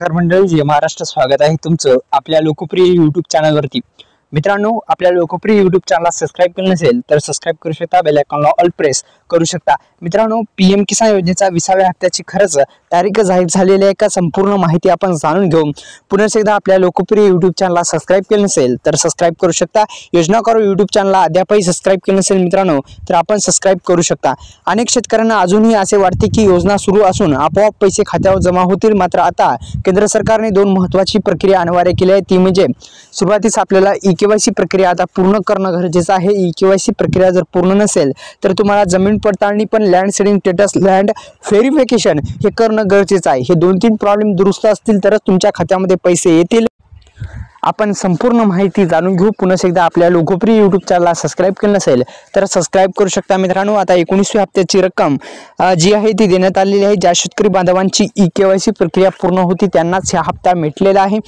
नमस्कार मंडळी, जय महाराष्ट्र. स्वागत आहे तुमचं आपल्या लोकप्रिय युट्यूब चॅनलवरती. मित्रांनो, आपल्या लोकप्रिय युट्यूब चॅनलला सबस्क्राईब केलं नसेल तर सबस्क्राईब करू शकता, बेल आयकॉनला ऑल प्रेस करू शकता. मित्रांनो, पीएम किसान योजनेचा 20व्या हप्त्याची खरंच तारीख जाहीर झालेली आहे का, संपूर्ण माहिती आपण जाणून घेऊ. पुन्हा एकदा आपल्या लोकप्रिय युट्यूब चॅनलला सबस्क्राईब केलं नसेल तर सबस्क्राईब करू शकता. योजना करो युट्यूब चॅनलला अद्यापही सबस्क्राईब केलं नसेल मित्रांनो तर आपण सबस्क्राईब करू शकता. अनेक शेतकऱ्यांना अजूनही असे वाटते की योजना सुरू असून आपोआप पैसे खात्यावर जमा होतील. मात्र आता केंद्र सरकारने दोन महत्त्वाची प्रक्रिया अनिवार्य केली आहे. ती म्हणजे सुरुवातीस आपल्याला ई-केवायसी प्रक्रिया आता पूर्ण करणं गरजेचं आहे. ई-केवायसी प्रक्रिया जर पूर्ण नसेल तर तुम्हाला जमीन पडताळणी पण land seeding status, land verification हे करणं गरजेचं आहे. हे 2-3 प्रॉब्लेम दुरुस्त असतील तरच तुमच्या खात्यामध्ये पैसे येतील. आपण संपूर्ण माहिती जाणून घेऊ. पुन्हा एकदा आपल्या लोकप्रिय युट्यूब चॅनलला सबस्क्राईब केलं नसेल तर सबस्क्राईब करू शकता. मित्रांनो, आता 19व्या हप्त्याची रक्कम जी आहे ती देण्यात आलेली आहे. ज्या शेतकरी बांधवांची ई-केवायसी प्रक्रिया पूर्ण होती त्यांनाच हा हप्ता मिळालेला आहे.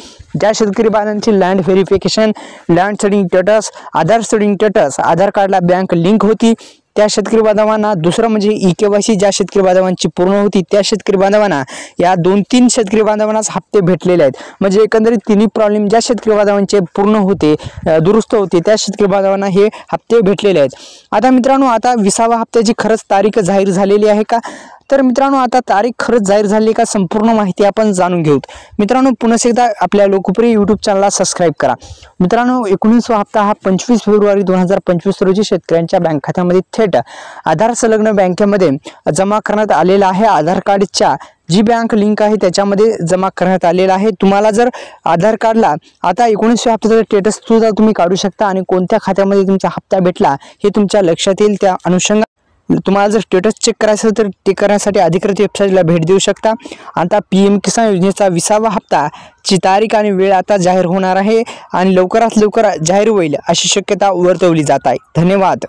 ज्या शेतकरी बांधवांची land verification, land seeding status, Aadhaar seeding status, Aadhaar कार्डला बँक लिंक होती त्या शेतकरी बांधवांना, दुसरं म्हणजे ई-केवायसी ज्या शेतकरी बांधवांची पूर्ण होती त्या शेतकरी बांधवांना, या 2-3 शेतकरी बांधवांनाच हप्ते भेटलेले आहेत. म्हणजे एकंदरीत तिन्ही प्रॉब्लेम ज्या शेतकरी बांधवांचे पूर्ण होते, दुरुस्त होते, त्या शेतकरी बांधवांना हे हप्ते भेटलेले आहेत. आता मित्रांनो, आता 20व्या हप्त्याची खरंच तारीख जाहीर झालेली आहे का? तर मित्रांनो, आता तारीख खरंच जाहीर झाली का, संपूर्ण माहिती आपण जाणून घेऊ. मित्रांनो, पुन्हा एकदा आपल्या लोकप्रिय युट्यूब चॅनलला सबस्क्राईब करा. मित्रांनो, 19वा हप्ता हा 25 फेब्रुवारी 2025 रोजी शेतकऱ्यांच्या बँक खात्यामध्ये थेट आधार संलग्न बँकेमध्ये जमा करण्यात आलेला आहे. आधार कार्डच्या जी बँक लिंक आहे त्याच्यामध्ये जमा करण्यात आलेला आहे. तुम्हाला जर आधार कार्डला आता 19व्या हप्त्याचा स्टेटस सुद्धा तुम्ही काढू शकता आणि कोणत्या खात्यामध्ये तुमचा हप्ता भेटला हे तुमच्या लक्षात येईल. त्या अनुषंगाने तुम्हाला जर स्टेटस चेक करायचं तर ते करण्यासाठी अधिकृत वेबसाईटला भेट देऊ शकता. आता पीएम किसान योजनेचा 20वा हप्ताची तारीख आणि वेळ आता जाहीर होणार आहे आणि लवकरात लवकर जाहीर होईल अशी शक्यता वर्तवली जात आहे. धन्यवाद.